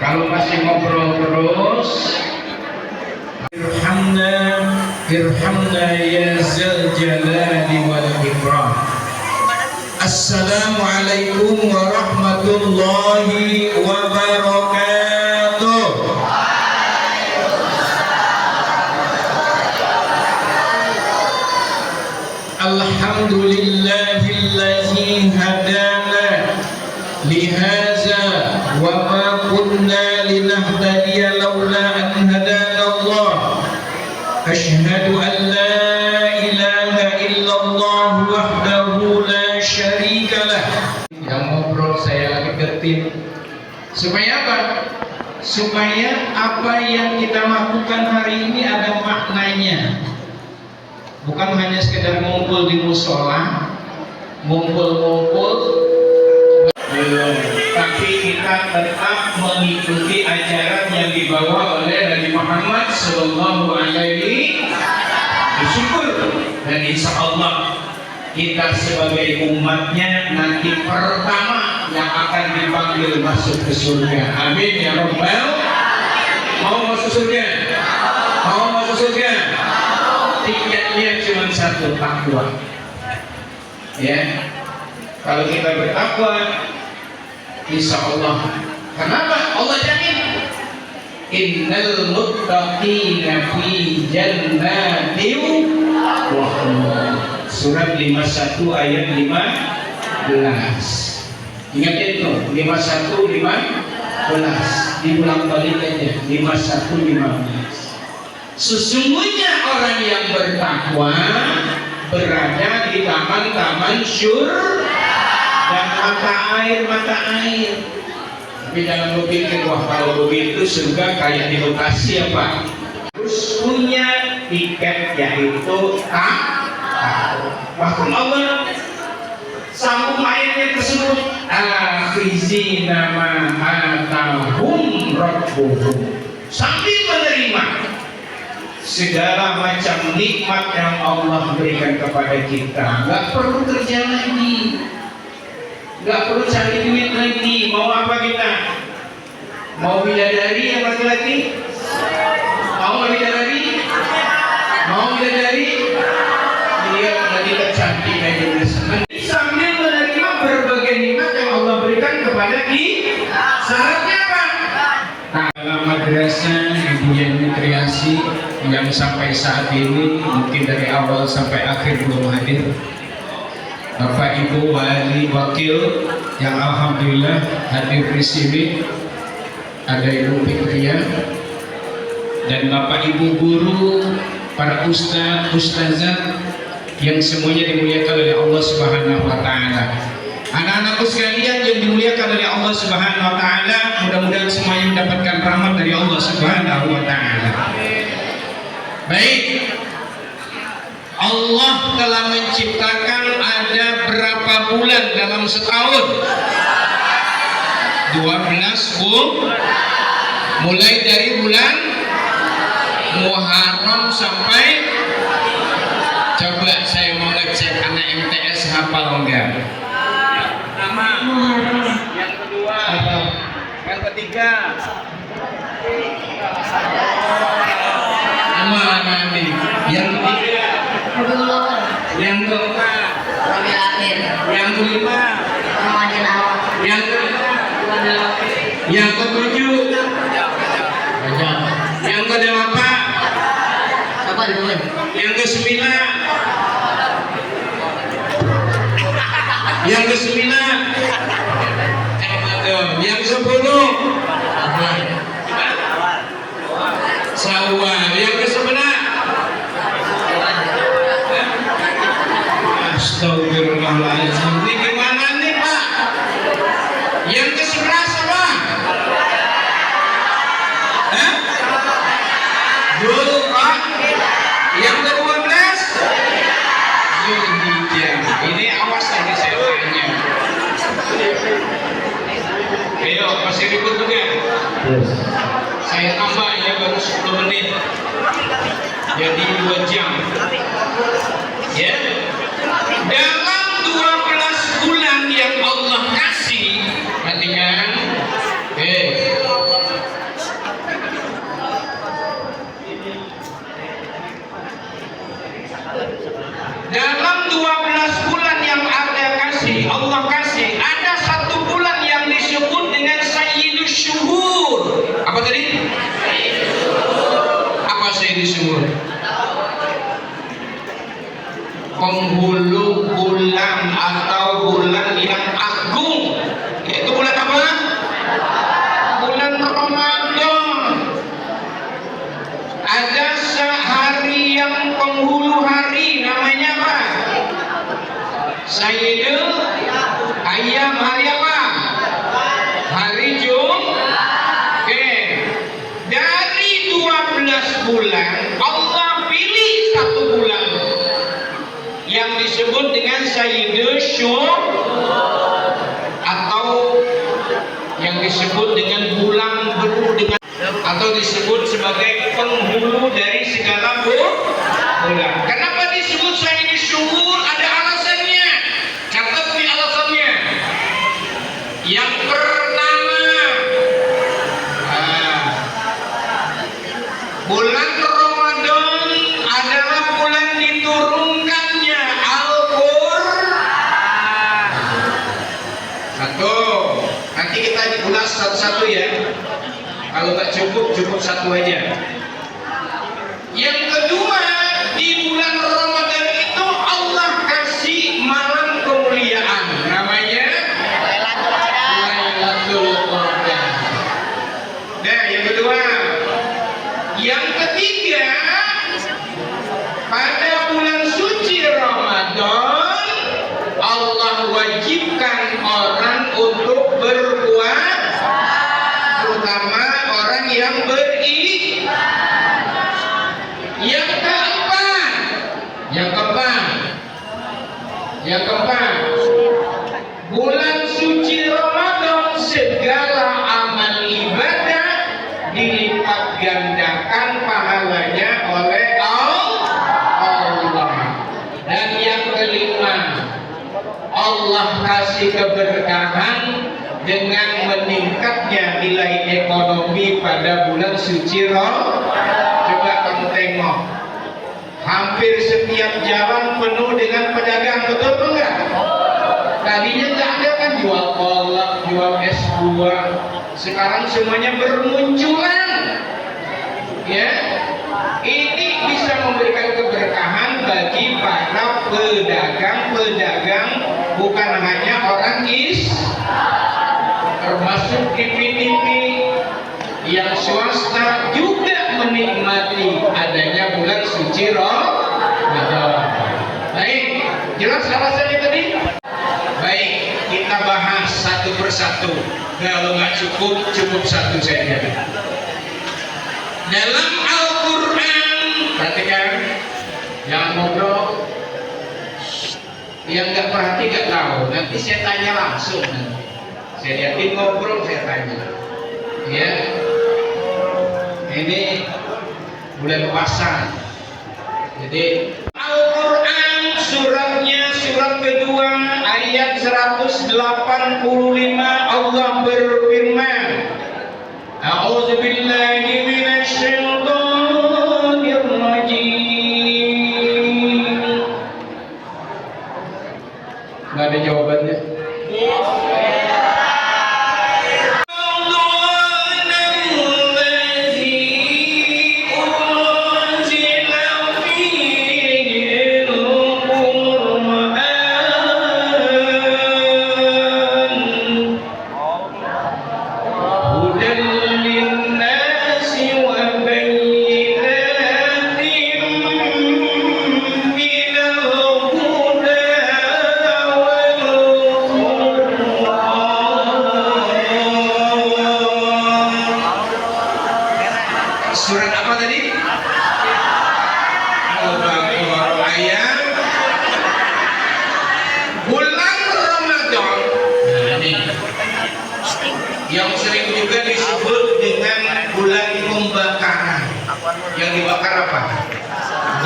Kalau masih ngobrol terus, irhamna ya zal jalali wal ikram. Assalamualaikum warahmatullahi wabarakatuh. Alhamdulillahilladzi hadana lihaza wa ma kunna linahtadiya laula an hadana Allah. Asyhadu an la ilaha illallah wahdahu la syarikalah. Yang ngobrol saya lagi ketim. Supaya apa? Supaya apa yang kita lakukan hari ini ada maknanya. Bukan hanya sekedar ngumpul di musola, ngumpul-ngumpul, tapi kita tetap mengikuti ajaran yang dibawa oleh Nabi Muhammad Sallallahu Alaihi Wasallam. Dan insya Allah kita sebagai umatnya nanti pertama yang akan dipanggil masuk ke surga. Amin ya Rabbal. Mau masuk surga? Mau masuk surga? Tiketnya cuma satu, takwa. Ya, kalau kita bertakwa, insya Allah. Kenapa? Allah jamin. Innal muttaqina fi jannatin wa uyun. Surat 51 ayat 15. Ingat itu 51 15. Diulang balik aja 51 15. Sesungguhnya orang yang bertakwa berada di taman-taman syurga dan mata air. Tapi jangan berpikir wah kalau begitu surga kayak di Bekasi apa? Harus punya tiket yaitu takwa. Bahkan Allah sambung ayatnya tersebut. Akhizina ma atahum rabbuhum. Sambil menerima segala macam nikmat yang Allah berikan kepada kita, nggak perlu kerja lagi, nggak perlu cari duit lagi. Mau apa kita? Mau bidadari yang laki-laki? Mau bidadari? Mau bidadari? Dia wanita cantik aja senang. Sambil menerima berbagai nikmat yang Allah berikan kepada kita. Syaratnya apa? Dalam madrasah Didian Nutriasi yang sampai saat ini mungkin dari awal sampai akhir belum hadir, Bapak Ibu wali wakil yang alhamdulillah hadir di sini, ada Ibu Fikria dan Bapak Ibu guru, para ustaz, ustazah yang semuanya dimuliakan oleh Allah Subhanahu wa taala. Anak-anakku sekalian yang dimuliakan oleh Allah Subhanahu wa taala, mudah-mudahan semuanya mendapatkan rahmat dari Allah Subhanahu wa taala. Baik. Allah telah menciptakan ada berapa bulan dalam setahun? 12 mulai dari bulan Muharram sampai, coba saya mau ngecek anak MTS hafal enggak? Yang kedua, yang ketiga, mana nih? Yang ketiga, yang keempat, yang kelima, yang kelima, yang ketujuh, yang kedelapan, yang kesembilan, yang kesembilan, yang 10 Syawal, yang ke-11 Astagfirullahaladzim. Ini gimana nih Pak? Yang ke-11 apa? Yang ke-12 Zulhijjah. Ini awas tadi saya tanya. Ayo, masih ribut juga? Yes. Saya tambah ya baru 10 menit. Jadi 2 jam. Ya. Dalam 12 bulan yang Allah kasih, perhatikan. Sayyidul Ayyam, hari apa? Hari Jumat. Oke. Dari 12 bulan Allah pilih satu bulan yang disebut dengan Sayyidul Syuhur, atau yang disebut dengan bulan beru, dengan atau disebut sebagai penghulu dari segala bulan. Kenapa disebut Sayyidul Syuhur? Ada alasannya. Catat nih alasannya. Yang pertama, bulan Ramadan adalah bulan diturunkannya Al-Qur'an. Satu. Nanti kita ulas satu-satu ya. Kalau nggak cukup satu aja. Yang kedua, di bulan Ramadan itu Allah kasih malam kemuliaan, namanya Lailatul Qadar. Nah, yang kedua. Yang ketiga, pada bulan suci Ramadan Allah wajibkan orang untuk berpuasa, terutama orang yang beriman. Yang keempat, bulan suci Ramadan segala amal ibadah dilipat gandakan pahalanya oleh Allah. Dan yang kelima, Allah kasih keberkahan dengan meningkatnya nilai ekonomi pada bulan suci Ramadan. Coba kamu tengok, hampir setiap jalan penuh dengan pedagang, betul enggak? Tadinya nggak ada kan, jual kolak, jual es buah. Sekarang semuanya bermunculan. Ya, ini bisa memberikan keberkahan bagi para pedagang-pedagang, bukan hanya orang termasuk TV-TV yang swasta juga menikmati adanya bulan suci Ramadan. Baik, jelas alasannya tadi? Baik, kita bahas satu persatu. Kalau nggak cukup satu saja. Dalam Al-Quran, perhatikan, jangan ngobrol. Yang nggak perhati nggak tahu. Nanti saya tanya langsung. Saya yakin ngobrol, saya tanya. Ya, ini bulan puasa. Jadi Al-Quran suratnya surat kedua ayat 185 Allah berfirman, A'udzubillahi minasyaitonir rajim. Nggak ada jawabannya. Surat apa tadi? Al-Baqarah ayat bulan Ramadan. Nah, ini yang sering juga disebut dengan bulan pembakaran. Yang dibakar apa?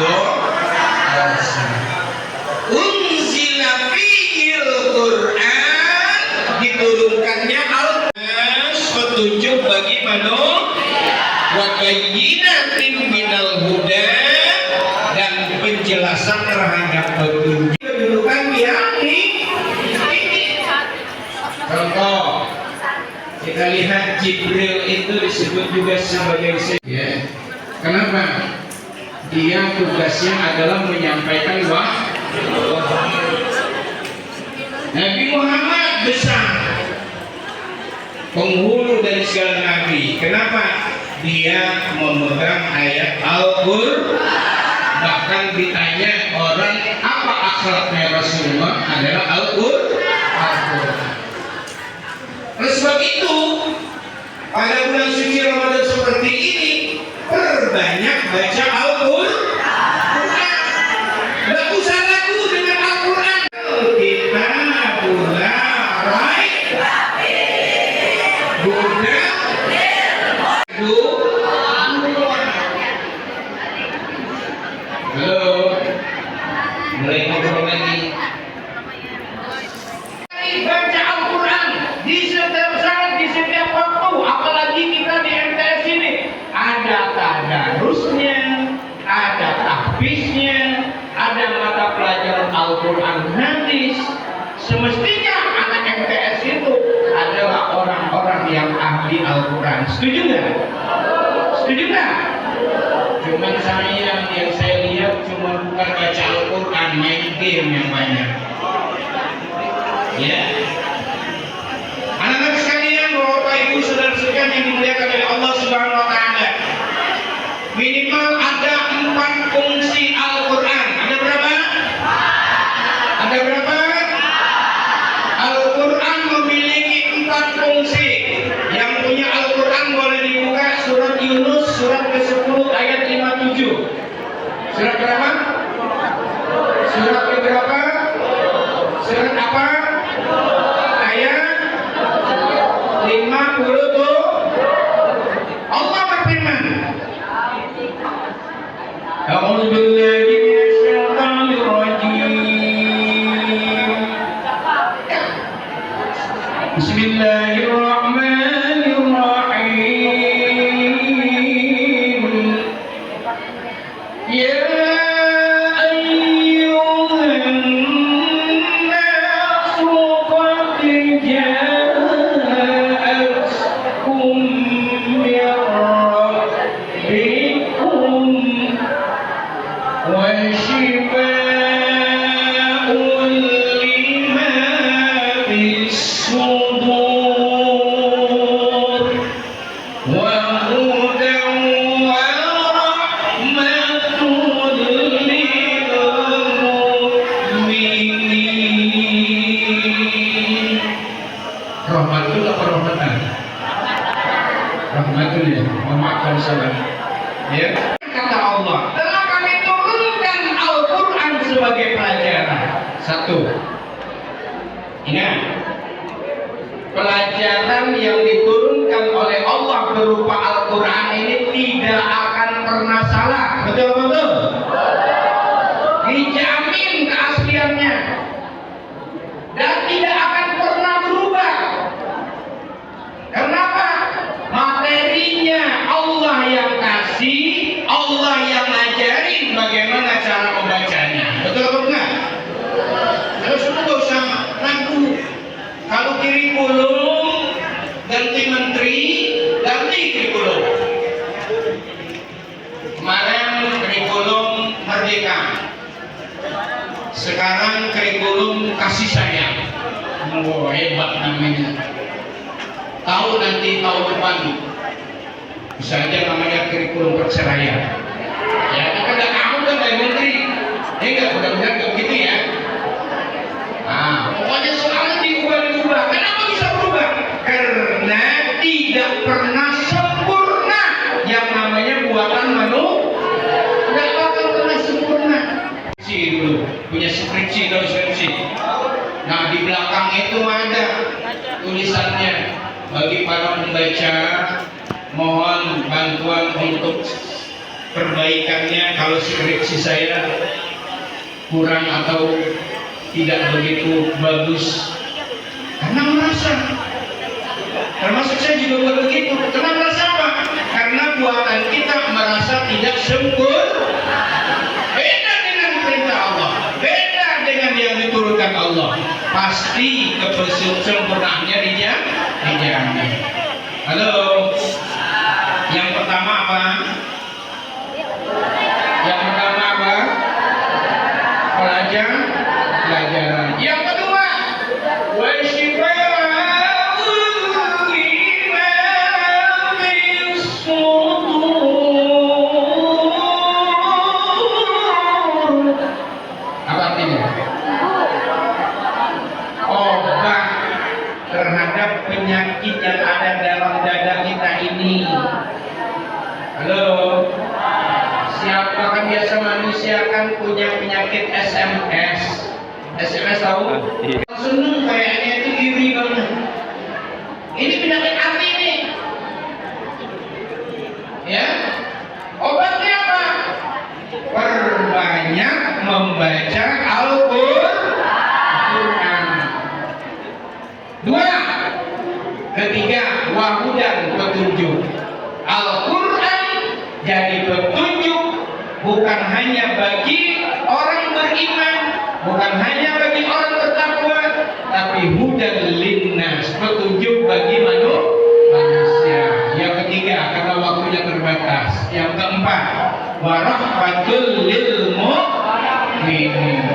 Dosa. Unzila fihil Qur'an, diturunkannya Al-Quran, petunjuk bagi manusia. Wa bayyinatin minal huda, dan penjelasan terhadap petunjuk. Kedudukan yang ini. Contoh, kita lihat Jibril itu disebut juga sebagai ya. Kenapa? Dia tugasnya adalah menyampaikan wahyu. Nabi Muhammad besar, penghulu dari segala nabi. Kenapa? Dia memegang ayat Al-Qur'an. Bahkan ditanya orang, apa akhlaknya Rasulullah adalah Al-Qur'an. Oleh sebab itu, pada bulan suci Ramadan seperti ini, perbanyak baca Al-Qur'an. Nggak usah ragu dengan Al-Qur'an. Kita mulai Buddha halo, mulai ngobrol lagi. Baca Al-Quran di setiap saat, di setiap waktu, apalagi kita di MTS ini ada tadarusnya, ada tahfiznya, ada mata pelajaran Al-Quran hadis. Semestinya anak MTS itu adalah orang-orang yang ahli Al-Quran. Setuju nggak? Setuju nggak? Cuman saya yang saya lihat cuma bukan baca Al-Quran, main game yang banyak. Ya, anak-anak sekalian, bapak ibu saudara sekalian yang dimuliakan oleh Allah Subhanahu Wa Taala, minimal ada 4 fungsi Al-Quran. Ada berapa? Ada berapa? Al-Quran memiliki 4 fungsi. Yang punya Al-Quran boleh dibuka surat Yunus surat ke-10 ayat 57. Surat berapa? Surat ke berapa? Surat apa? Ayat 50 tuh. Allah berfirman, A'udzu billahi minasyaitonir rajim. Bismillahirrahmanirrahim. Ya ayyuhan nasu qad ja'akum min rabbikum wa shifaa'un lima fis sudur wa hudan wa rahmatun lil mu'minin. Rahmatul apa rahmatan? Rahmatul ya, memaafkan salah. Ya. Kata Allah, telah kami turunkan Al-Quran sebagai pelajaran. Satu, ingat, pelajaran yang diturunkan oleh Allah berupa Al-Quran ini tidak akan pernah salah. Betul-betul? Dijamin keasliannya dan tidak akan pernah berubah. Kenapa? Materinya Allah yang kasih, Allah yang ngajarin bagaimana cara membacanya. Betul apa enggak? Terus itu nggak usah ragu. Kalau kurikulum ganti menteri, ganti kurikulum. Kemarin kurikulum merdeka, sekarang kurikulum kasih sayang. Oh, hebat namanya. Tahu nanti tahun depan bisa aja namanya kurikulum perceraian. Ya, karena kamu kan dari menteri, enggak mudah-mudahan nggak begitu ya. Nah, pokoknya soalnya diubah. Kenapa bisa berubah? Karena tidak pernah sempurna. Yang namanya buatan manusia nggak bakal pernah sempurna. Dulu punya skripsi, tahu skripsi. Nah, di belakang itu ada tulisannya, bagi para pembaca mohon bantuan untuk perbaikannya kalau skripsi saya kurang atau tidak begitu bagus. Karena merasa, termasuk saya juga buat begitu. Karena merasa apa? Karena buatan kita merasa tidak sempurna. Beda dengan perintah Allah, beda dengan yang diturunkan Allah. Pasti kesempurnaannya dijamin. Halo. Yang pertama apa? Yang pertama apa? Pelajaran. Yang kedua, wa shifaa'un lima fis sudur. Apa artinya? ini. Halo, siapa kan biasa manusia kan punya penyakit SMS. SMS tahu? Seneng kayaknya itu iri banget. Ini penyakit hati nih. Ya, obatnya apa? Perbanyak membaca Al-Quran. Dua, ketiga, wahudan, petunjuk. Al-Quran jadi petunjuk bukan hanya bagi orang beriman, bukan hanya bagi orang bertakwa, tapi hudan linnas, petunjuk bagi manusia. Yang ketiga, karena waktunya terbatas. Yang keempat, warahmatul lil mu'minin,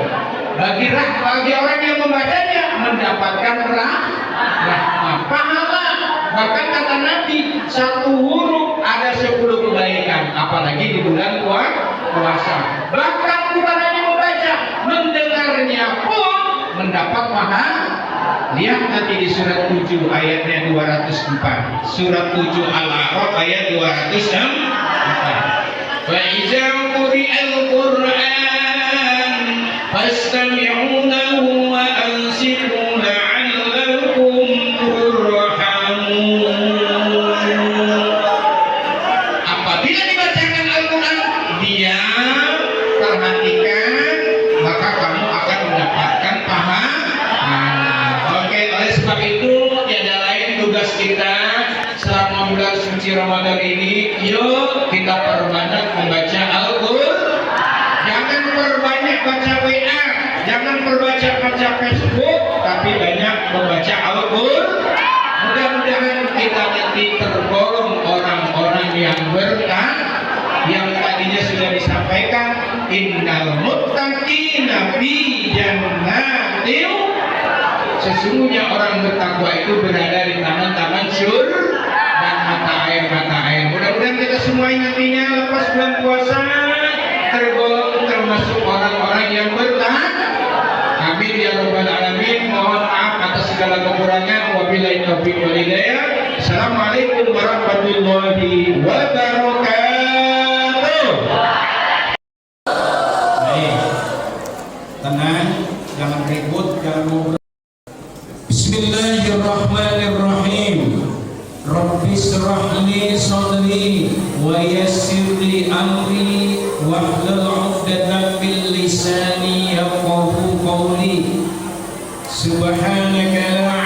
bagi orang yang membacanya mendapatkan rahmat, pahala. Bahkan kata Nabi, satu huruf ada 10 kebaikan, apalagi di bulan puasa. Bahkan bukan hanya membaca, mendengarnya pun mendapat pahala. Lihat nanti di surat 7 ayatnya 204. Surat 7 Al-A'raf ayat 204. Wa idza quri'al Qur'an fastami'u lahu wa ansitu la'allakum turhamun. Apabila dibacakan Al-Quran, diam, perhatikan, maka kamu akan mendapatkan pahala. Oleh sebab itu, tiada lain tugas kita selama bulan suci Ramadan ini, yuk kita perbanyak membaca Al-Quran. Jangan perbanyak baca WA, jangan perbanyak baca Facebook, tapi banyak membaca Al-Quran. Mudah-mudahan kita nanti tergolong orang-orang yang berkah, yang tadinya sudah disampaikan, innal muttaqina fi jannatin. Sesungguhnya orang bertakwa itu berada di taman-taman surga dan mata air. Mudah-mudahan kita semua nantinya lepas bulan puasa tergolong termasuk orang-orang yang bertakwa. Amin ya rabbal alamin. Mohon maaf atas segala kekurangan. Wabillahi taufiq wal hidayah. Assalamualaikum warahmatullahi wabarakatuh. Baik, tenang, jangan ribut, jangan ngobrol. Bismillahirrahmanirrahim. Rabbi shrah li sadri wa yassir li amri wahlul 'uqdatam min lisani yafqahu qawli. Subhanaka la